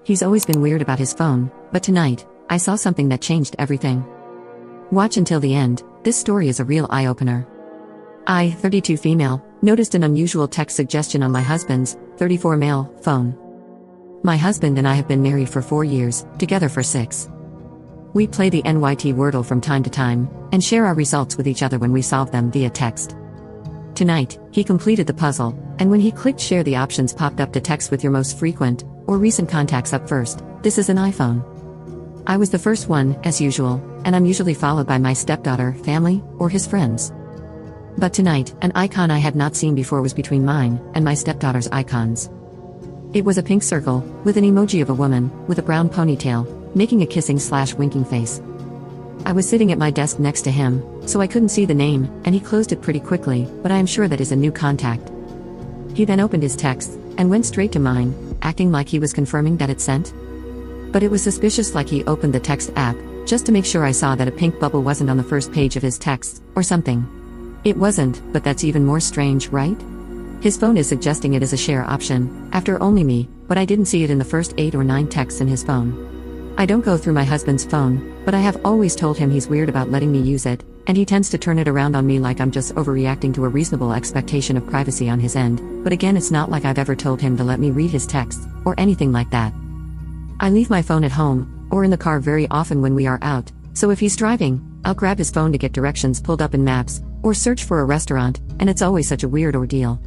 He's always been weird about his phone, but tonight, I saw something that changed everything. Watch until the end, this story is a real eye-opener. I, 32 female, noticed an unusual text suggestion on my husband's, 34 male, phone. My husband and I have been married for 4 years, together for 6. We play the NYT Wordle from time to time, and share our results with each other when we solve them via text. Tonight, he completed the puzzle, and when he clicked share, the options popped up to text with your most frequent or recent contacts up first. This is an iPhone. I was the first one, as usual, and I'm usually followed by my stepdaughter, family, or his friends. But tonight, an icon I had not seen before was between mine and my stepdaughter's icons. It was a pink circle, with an emoji of a woman, with a brown ponytail, making a kissing/winking face. I was sitting at my desk next to him, so I couldn't see the name, and he closed it pretty quickly, but I am sure that is a new contact. He then opened his text, and went straight to mine, acting like he was confirming that it sent. But it was suspicious, like he opened the text app, just to make sure I saw that a pink bubble wasn't on the first page of his text, or something. It wasn't, but that's even more strange, right? His phone is suggesting it as a share option, after only me, but I didn't see it in the first 8 or 9 texts in his phone. I don't go through my husband's phone, but I have always told him he's weird about letting me use it, and he tends to turn it around on me like I'm just overreacting to a reasonable expectation of privacy on his end, but again, it's not like I've ever told him to let me read his texts, or anything like that. I leave my phone at home, or in the car very often when we are out, so if he's driving, I'll grab his phone to get directions pulled up in maps, or search for a restaurant, and it's always such a weird ordeal.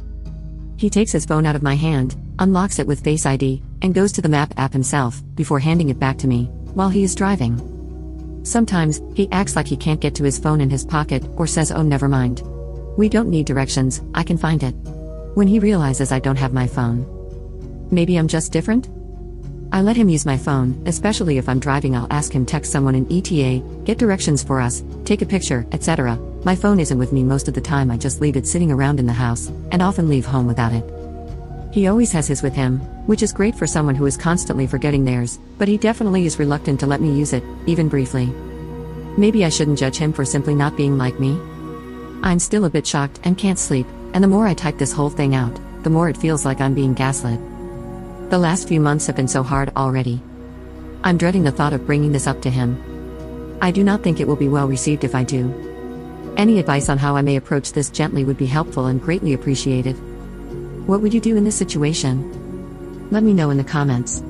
He takes his phone out of my hand, unlocks it with Face ID, and goes to the map app himself, before handing it back to me, while he is driving. Sometimes, he acts like he can't get to his phone in his pocket, or says, "Oh, never mind. We don't need directions, I can find it." When he realizes I don't have my phone. Maybe I'm just different? I let him use my phone, especially if I'm driving. I'll ask him text someone in ETA, get directions for us, take a picture, etc. My phone isn't with me most of the time, I just leave it sitting around in the house, and often leave home without it. He always has his with him, which is great for someone who is constantly forgetting theirs, but he definitely is reluctant to let me use it, even briefly. Maybe I shouldn't judge him for simply not being like me? I'm still a bit shocked and can't sleep, and the more I type this whole thing out, the more it feels like I'm being gaslit. The last few months have been so hard already. I'm dreading the thought of bringing this up to him. I do not think it will be well received if I do. Any advice on how I may approach this gently would be helpful and greatly appreciated. What would you do in this situation? Let me know in the comments.